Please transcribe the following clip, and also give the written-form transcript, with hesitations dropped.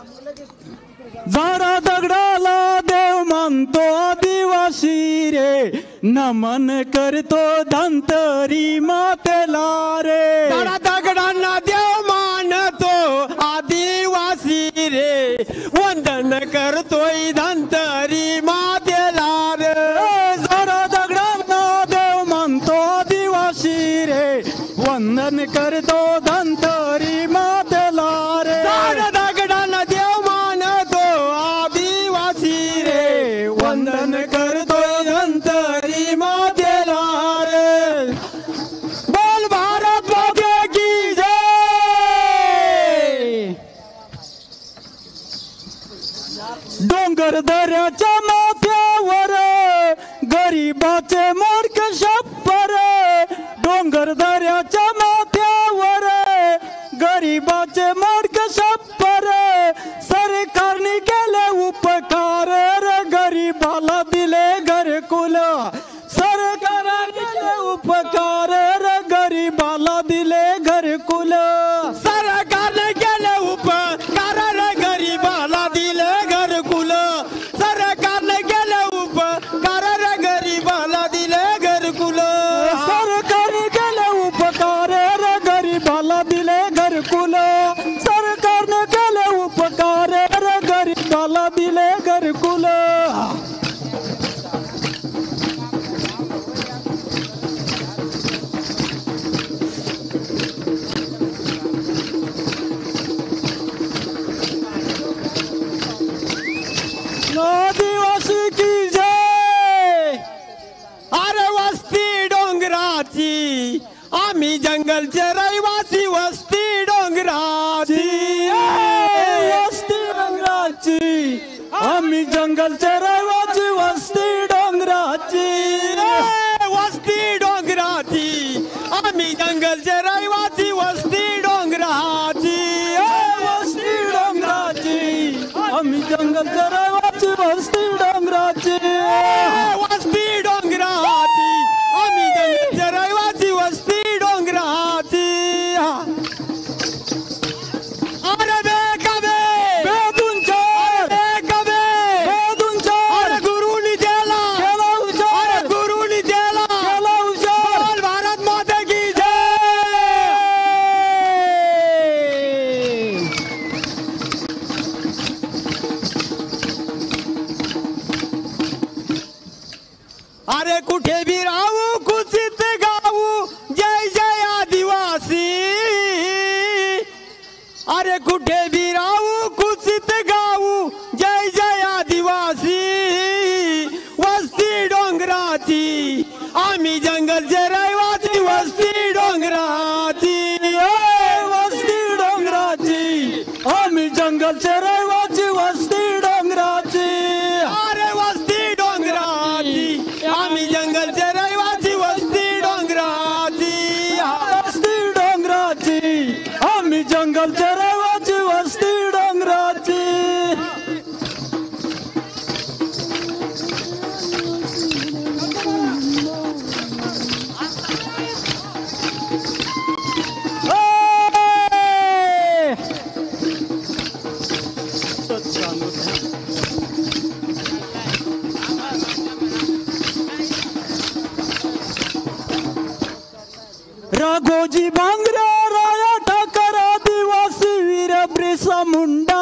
जरा दगडाला देव मानतो आदिवासी रे, नमन करतो धंतरी मातेला रे। जरा दगडांना देव मानतो आदिवासी रे, वंदन करतोय धंतरी मातेला रे। जरा दगडांना देव मानतो आदिवासी रे, वंदन करतो धंतरी मातेला रे। जरा दगडांना देव मानतो आदिवासी रे, वंदन करतोय धंतरी मातेला रे। बोल भारत माता की जय। डोंगर दऱ्याच्या माथ्यावर गरीबाचे मोडक छप्पर, डोंगर दऱ्याच्या माथ्यावर गरीबाचे मोडक छप्पर। सरकारने केले उपकार रे, गरीबाला दिले घरकुल, सरकारने केले उपकार रे, गरीबाला दिले घरकुल। सरकारने केले उपकार रे, गरीबाला दिले घरकुल, सरकारने केले उपकार रे, गरीबाला दिले घरकुल, सरकारने केले उपकार रे, गरीबाला दिले घरकुल, सरकारने केले उपकार रे, गरीबाला दिले घरकुल। आदिवासी की जय। अरे वस्ती डोंगराची, आम्ही जंगलचे रहिवासी, वस्ती डोंगराची, वस्ती डोंगराची, आम्ही जंगलचे रहिवासी, वस्ती डोंगराची, वस्ती डोंगराची, आम्ही जंगलचे रहिवासी, वस्ती डोंगराची, वस्ती डोंगराची, आम्ही जंगलचे रहिवासी, वस्ती डोंगराची, वस्ती डोंगराची, आम्ही जंगलचे रहिवासी, वस्ती डोंगराची। अरे बेकबे बेदून चार, बेकबे बेदून चार, अरे गुरुनी दिला, केला हुशार, अरे गुरुनी दिला, केला हुशार। बोल भारत माता की जय। अरे कुठे भी राहू कुचित गाऊ, जय जय आदिवासी, अरे कुठे भी राहू कुचित गाऊ, जय जय आदिवासी, वस्ती डोंगराची, आम्ही जंगलचे रहिवासी, वस्ती डोंगराची, वस्ती डोंगराची, आम्ही जंगलचे रहिवासी, वस्ती डोंगराची, अरे वस्ती डोंगराची, आम्ही जंगलचे रहिवासी, वस्ती डोंगराची, वस्ती डोंगराची, आम्ही जंगलचे रहिवासी, वस्ती डोंगराची। राघोजी भांगरे, राया ठाकर, आदिवासी वीर बिरसा मुंडा।